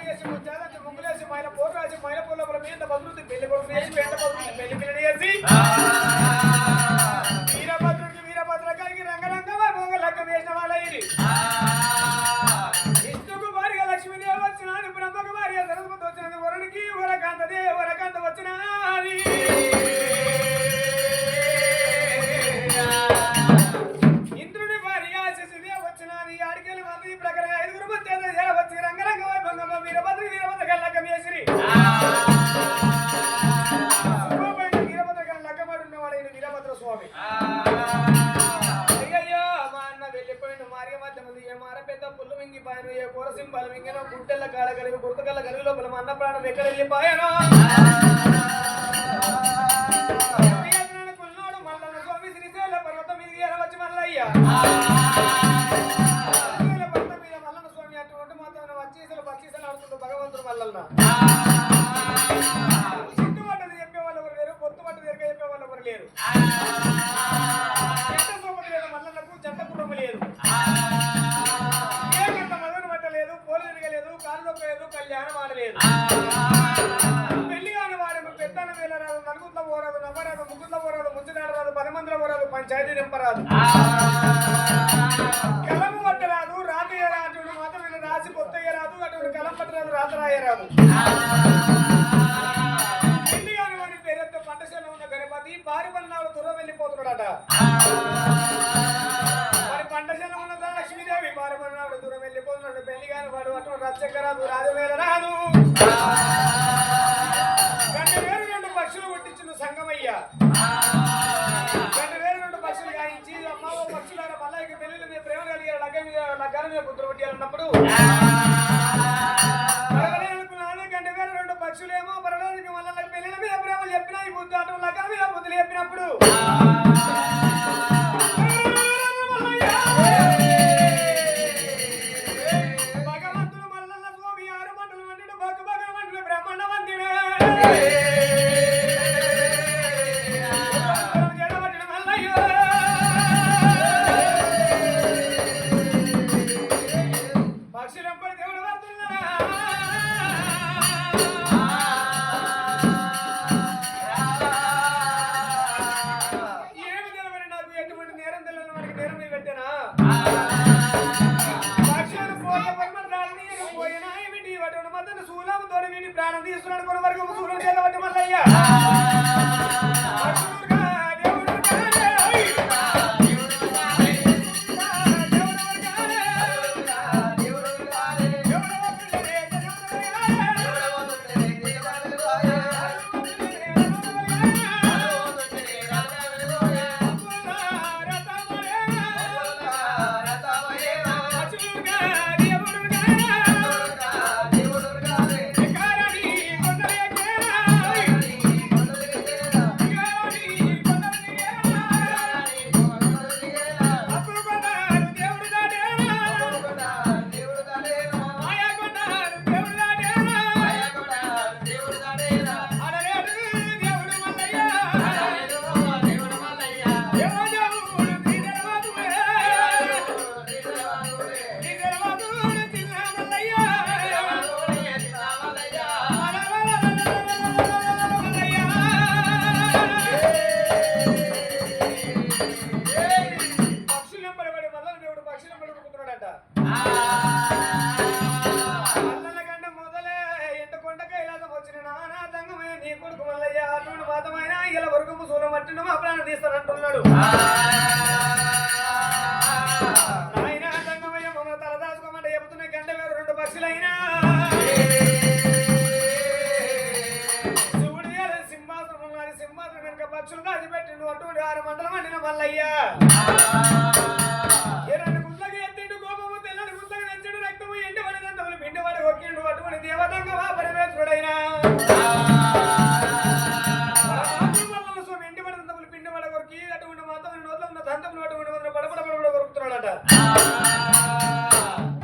చేసి ముత్యాలంటే ముగ్గులేసి మైల పోటు రాసి మైల పొల్ల మీద బదులుతుంది పెళ్లి కొడుకు వేసి వేట బదులుతుంది పెళ్లి పిల్లని వేసి వీరభద్రుడికి రంగరంగమా భోగ లగ్గం వేసిన వాళ్ళ ఇది విష్ణుకు భార్య లక్ష్మీదేవి వచ్చినాడు బ్రహ్మకు భార్య సరస్వతి వచ్చినది వరుడికి వరకాంత వచ్చినది ఇంద్రుడి భార్య శశిదేవి వచ్చినది ఆడికెళ్ళి మంది ఈ ప్రకారం 5 ముత్యాలు వచ్చి రంగరంగ వైభంగమ వీరభద్ర లగ్గం వేసిరి వీరభద్ర లగ్గమాడు ఉన్నవాడు ఈయన వీరభద్ర స్వామి పుల్లు మింగిపాయను ఏ కూరసింపాలు మింగినో గుంటెల్ల కాడ కలిగి గుర్తకల్ల కలిగి లోపల అన్న ప్రాణం ఎక్కడ వెళ్ళిపోయాను కుల్నాడు మల్లన్న స్వామి శ్రీశైల పర్వతం మీద వచ్చి మల్లయ్య పర్వతం మీద మల్లన్న స్వామి అటువంటి మాత్రం వచ్చేసలు పక్షీసలు ఆడుతుంటూ భగవంతుడు మల్లన్న చుట్టుపట్టది చెప్పేవాళ్ళు ఎవరు లేరు కొత్త పట్టు దగ్గర చెప్పేవాళ్ళు ఎవరు లేరు చెట్ట సోపటి లేదు మల్లన్నకు చెట్ట కుటుంబం లేదు కళ్యాణం ఆడలేదు పెళ్లి కాని వాడు పెద్దన వేలరాదు నలుగుంట్లో పోరాదు నవ్వరాదు ముగ్గుంట్లో పోరాదు ముచ్చడాడరాదు 10 మందిలో పోరాదు పంచాయతీ నింపరాదు కలము పట్టరాదు రాజు మాత్రం వీళ్ళు రాసి పొత్తయ్యరాదు అటువంటి కలం పట్టరాదు రాత రాయరాదు పెళ్లి కాని వాడి పేరుతో పంటశాల ఉన్న గణపతి భారీ పన్నాడు దూరం వెళ్ళిపోతున్నాడట మరి పంటశాల ఉన్నదా లక్ష్మీదేవి భారీ పన్నాడు దూరం వెళ్ళిపోతున్నాడు పెళ్లి కాని వాడు అటువంటి రచ్చకరాదు రాజవేల రాదు గంట వేరు 2 పక్షులు కొట్టించిన సంగమయ్య గంట వేరు 2 పక్షులు గాయించి అమ్మ పక్షులారా మల్లయ్యకి పెళ్లి మీద ప్రేమ కలిగారు లగ్గాల మీద పుత్రులు కొట్టాలన్నప్పుడు అనుకున్నాను గంట వేరు 2 పక్షులేమో పరలోనికి మల్లయ్య పెళ్లి మీద ప్రేమలు చెప్పినా ఈ బుద్ధి అటు లగ్గాల మీద బుద్ధులు చెప్పినప్పుడు ప్రాణం తీసుకున్నాడు కొన్ని వరకు సూర్యుడు చేతబట్టి మల్లయ్య తీస్తానంటున్నాడు ఆయన సంగమయ్య మమ్మల్ని తలదాచుకోమంటే చెబుతున్న గంట వేరు 2 పక్షులైనా శివుడు సింహాసనం ఉన్నది సింహాసనం వెనుక పక్షులు దాచిపెట్టిండు అటువంటి 6 మండలం అండిన మల్లయ్య 2 గుంట్లకి ఎత్తిండు కోపము తెల్లని గుంట్లకి నచ్చడు రక్తము ఎండబడి దంతములు పిండివాడు ఒక్కిండు అటువంటి దేవతంగమా పరమేశ్వరుడైనా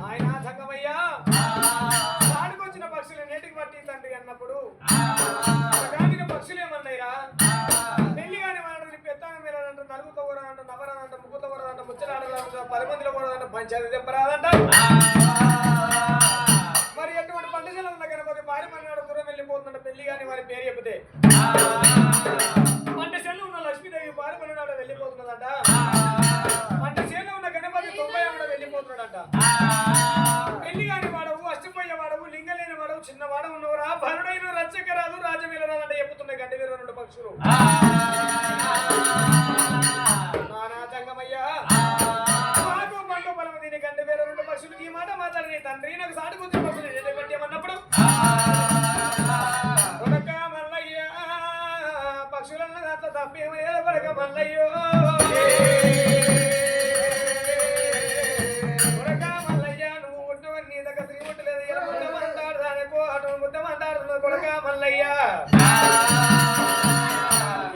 ఆయన సంగమయ్య దానికొచ్చిన పక్షులు నేటికి పట్టి తండ్రి అన్నప్పుడు పక్షులు ఏమన్నాయిరా పెళ్లి కాని వాడిని పెత్తానం వెళ్ళాలంట నలుగుతో కూడాలంట నవరాదంట ముగ్గుతో కూడాలంట ముచ్చలాడాలంట 10 మందిలో కూడాలంట పంచాయతీ చెప్పరాదంట మరి ఎటువంటి పండుగలు పారిమన్నాడు దూరం వెళ్ళిపోతున్న పెళ్లి కానీ వారి పేరు చెబితే పంట చేనులో ఉన్న లక్ష్మీదేవి పారిమన్నాడు వెళ్ళిపోతున్నదట. పంట చేనులో ఉన్న గణపతి 90 వెళ్ళిపోతున్నాడట. పెళ్లి కాని వాడవు, అష్టపోయే వాడవు, లింగలేని వాడవు, చిన్నవాడవు ఉన్నవరా భరుడైన రచ్చక రాదు రాజమీలరాదు అంటే చెప్పుతున్నాయి గంట వీరు 2 పక్షులు. నానా జంగమయ్యా మాకు పండు బలము దీని గంట వీరు 2 పక్షులు ఈ మాట మాట్లాడి తండ్రి నాకు సాటి కూర్చుని పక్షులు పెట్టేమన్నప్పుడు కొడక మల్లయ్య పక్షులన్న దాంట్లో తప్పేమయ్యా కొడక మల్లయ్యో కొడక మల్లయ్య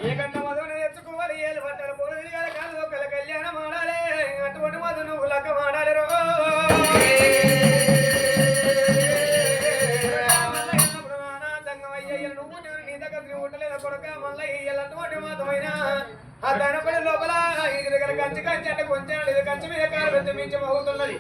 ఏ కన్న మధును తెచ్చుకోవాలి ఏలు పట్టాలి పూర్వీల కాదు ఒకళ్ళ కళ్యాణం ఆడాలి అటువంటి మధు నువ్వు లక్క ఆడాలి రో దంగమయ్య నువ్వు నీ దగ్గర ఉండలేదు కొడక మల్లయ్య అటువంటి మాధమైన ఆ దనపడి లోపల ఇది దగ్గర కంచి కంచి అంటే కొంచెం ఇది కంచి మీద కాలు పెద్ద మించం అవుతున్నది.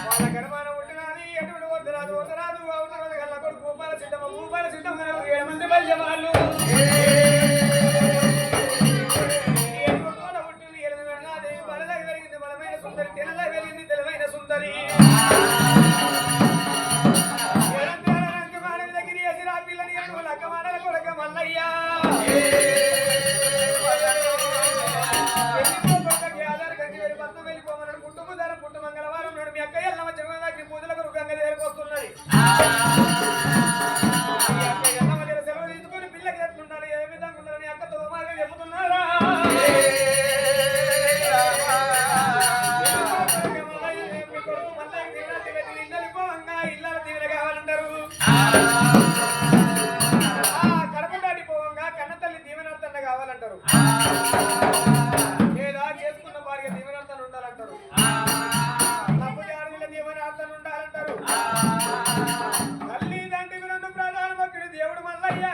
వాళ్ళ గర్భాన ఉంటున్నది ఎటువంటి వద్దరాదు వద్దరాదు అవుతున్నది కల్లా కొడుకు భూపాల సిద్ధం 7 మంది బల్య వాళ్ళు ఉంటుంది 8 దేవి బలదగ పెరిగింది బలమైన సుందరి తెల్లదగ పెరిగింది తెలివైన సుందరి దగ్గర వేసి రా పిల్లని లక్క మాటల కొడక మల్లయ్యా సెలవు తీసుకుని పిల్లకి ఎట్లుండాలి ఏ విధంగా ఉండాలని అక్కతో మాగా చెబుతున్నారా ఇళ్ళ దీవెన కావాలంటారు. కడప దాటిపోవంగా కన్న తల్లి దీవెనార్థంగా కావాలంటారు. లేదా చేసుకున్న వారికి దీవెనార్థం ఉండాలంటారు. తప్పు ఆడపిల్ల దీవెనార్థం ఉండాలంటారు. తల్లి తండ్రికి 2 ప్రధాన భక్తుడు దేవుడు మల్లయ్య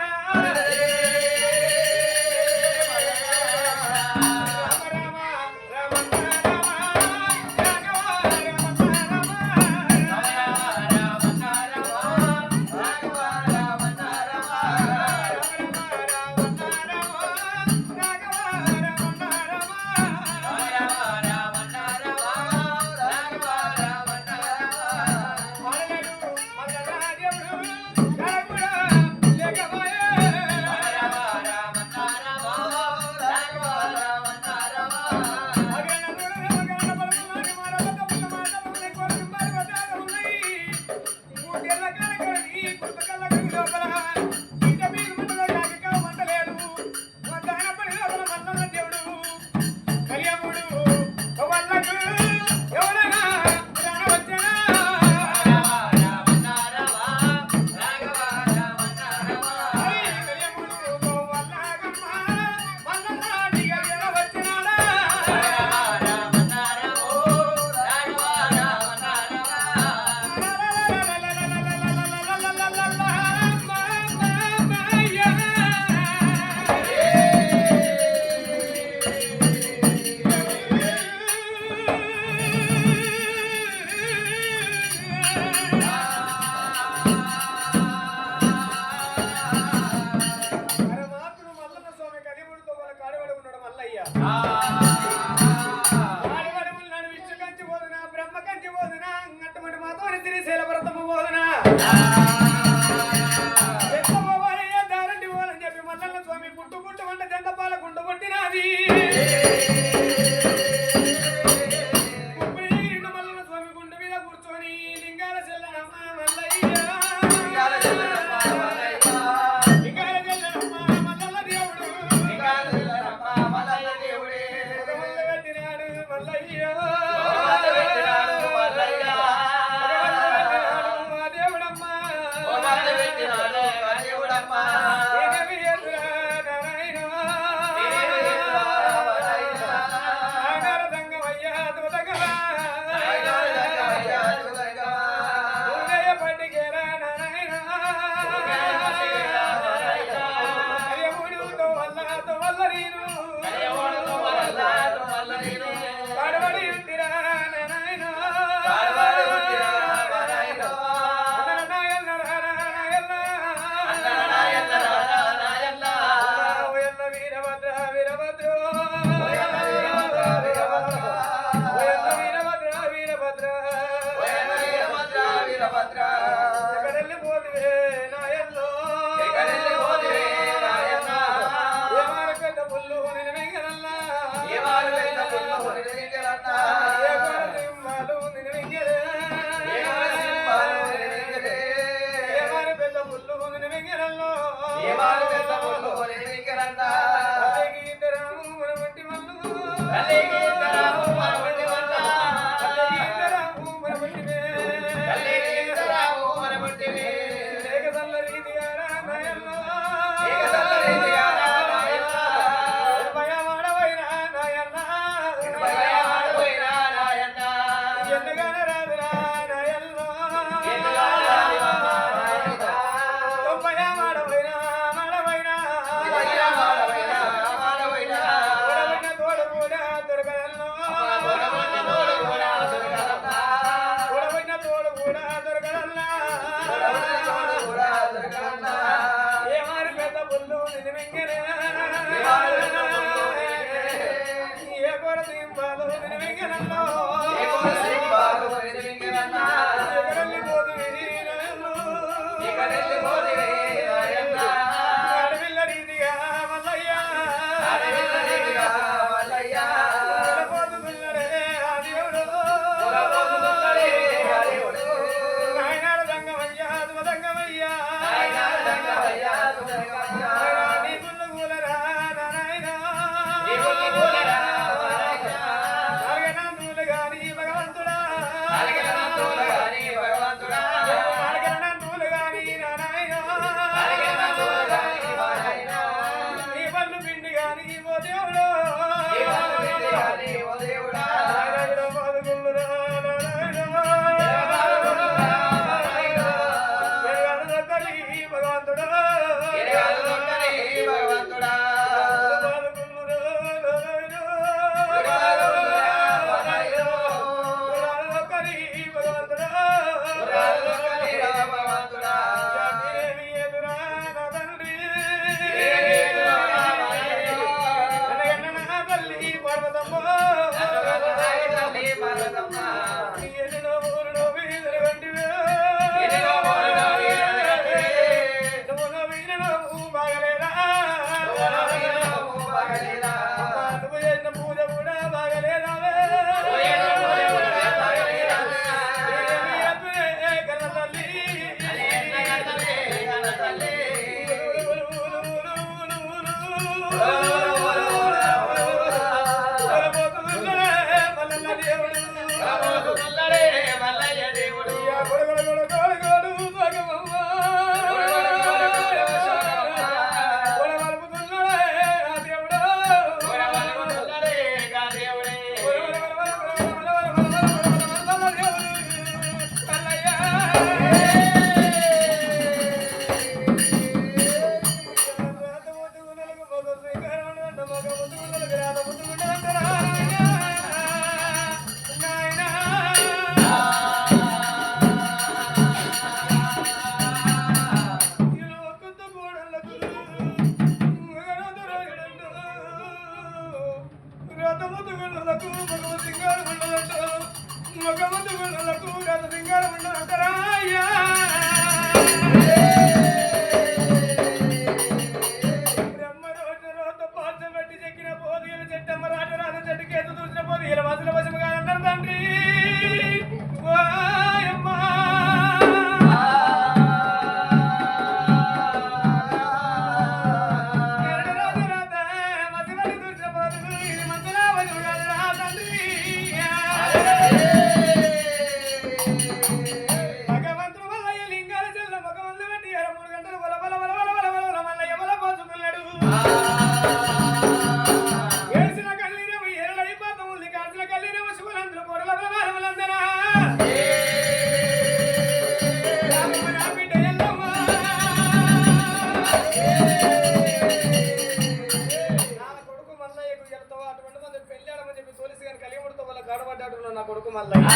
నా కొడుకు మల్లయ్య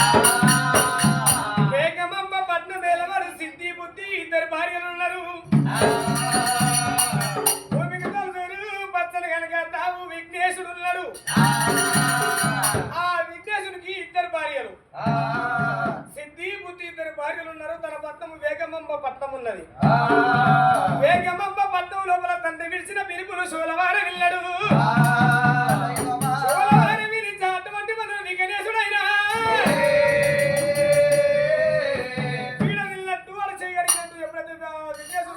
వేగమమ్మ పట్నం వేలవాడు సిద్ధి బుద్ధి ఇద్దరు భార్యలు ఉన్నారు. భూమికి తొలసరు పచ్చలు కనుక తావు విఘ్నేశుడు ఉన్నాడు. ఆ విఘ్నేశుడికి ఇద్దరు భార్యలు సిద్ధి బుద్ధి ఇద్దరు భార్యలు ఉన్నారు. తన పట్నం వేగమమ్మ పట్నం ఉన్నది. వేగమమ్మ పట్నం లోపల తండ్రి విడిచిన పిలుపును శూలవాడ వెళ్ళాడు.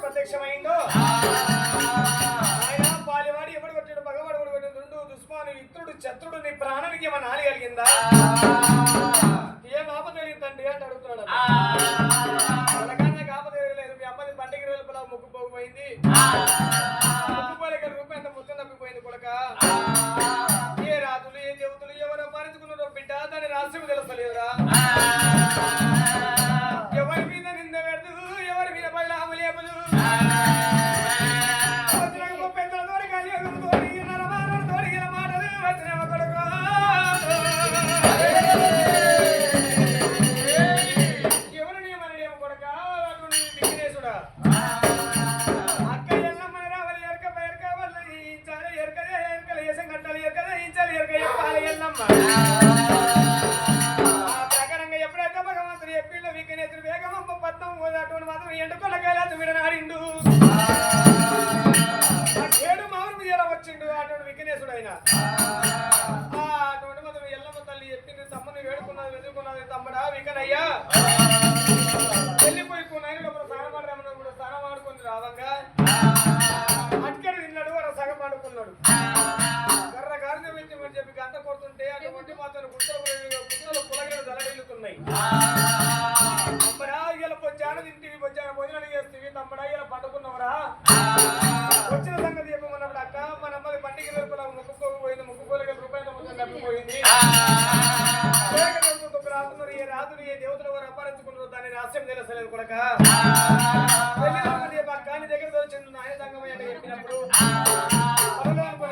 ప్రత్యక్షమైందో శత్రుడు నీ ప్రాణానికి ఏమైనా హాని కలిగిందా? ఏం ఆపద కలిగిందండి అంటే అడుగుతున్నాడు. వాళ్ళకన్నా ఆపద లేదు. మీ అమ్మది పండుగ రోజుల ముక్కు పోగిపోయింది, ముక్కుపోలేక రూపాయి ముచ్చం తప్పిపోయింది కొడక. ఏ రాజులు ఏ దేవతలు ఎవరు అపహరించుకున్నారో బిడ్డ దాని రహస్యం తెలుస్తలేదురా. ఎవరి మీద నింద పెడదు, ఎవరి మీద బయలు లేపదు. ప్రకారంగా ఎప్పుడైతే భగవంతుడు ఎప్పిలో విఘ్నేశ్వరు వేగమ్మ పద్మం అటువంటి మాత్రం ఎండుకొండ కైలాస విడనాడిండు. ఏడు మామూలు మీద వచ్చిండు అటువంటి విఘ్నేశ్వరుడు అయినా. అటువంటి మాత్రం ఎల్లమ్మ తల్లి చెప్పింది, తమ్ముని వేడుకున్నది వెతుకున్నది తమ్ముడా వికనయ్యా వెళ్ళిపోయి నైన్ స్నానం ఆడమన్నా కూడా స్నానం ఆడుకుని రావంగా అక్కడి తిన్నాడు వాడు సగం ఆడుకున్నాడు. కర్ర గారిని పెంచమని చెప్పి గంట కొడుతుంటే అటువంటి మాత్రం గుట్టలు పులగలు జలగలుగుతున్నాయి. తమ్మడా ఇలా పొచ్చాను తింటివి, పొచ్చాను భోజనాలు చేస్తేవి, తమ్మడా ఇలా పండుకున్నవరా వచ్చిన సంగతి చెప్పమన్నప్పుడు అక్క మన అమ్మది పండుగ రేపులా ముక్కుపోయింది, ముక్కుపోలేక రూపాయల మొత్తం తప్పిపోయింది. రాత్రులు ఏ రాత్రులు ఏ దేవతలు వారు అపహరించుకున్నారు దాని రహస్యం తెలుసలేదు కొడక. కాని దగ్గర వచ్చింది నాయ సంగమయ్య అంటే చెప్పినప్పుడు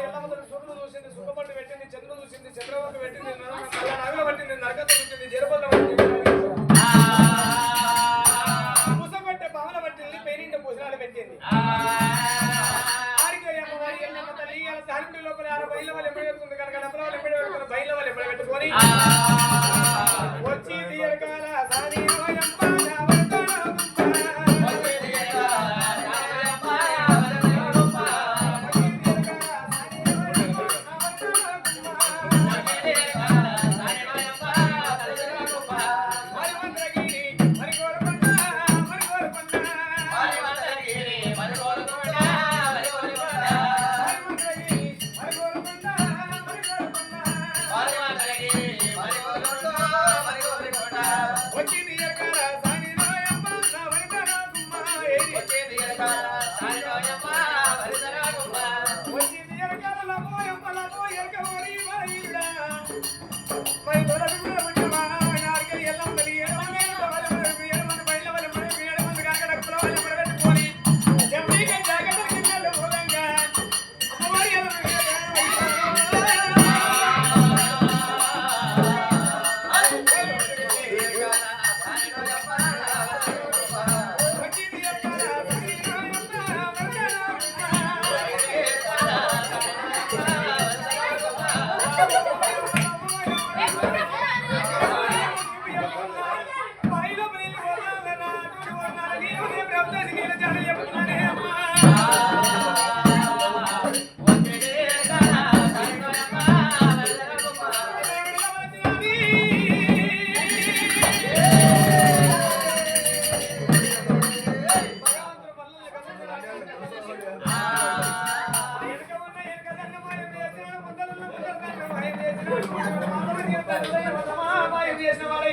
ఎల్లమ్మతో సూర్యుడు చూసింది, సుఖపట్టు పెట్టింది, చంద్రుడు చూసింది, చంద్రబాబు పెట్టింది, నగలు పట్టింది, నరకత పెట్టింది, జరబల్ల పట్టింది, పూసపట్టే పాముల పట్టింది, పేరింటి పూసనాలు పెట్టింది. ఆడికి అమ్మవారి ఎల్లమ్మ తల్లి తాలింటి లోపల బయల వాళ్ళు ఎప్పుడు పెడుతుంది కనుక డబ్బుల వాళ్ళు ఎప్పుడు పెడుతున్నారు, బయల వాళ్ళు ఎప్పుడు పెట్టుకొని వచ్చి తీరకాల సాని చేసిన వాడే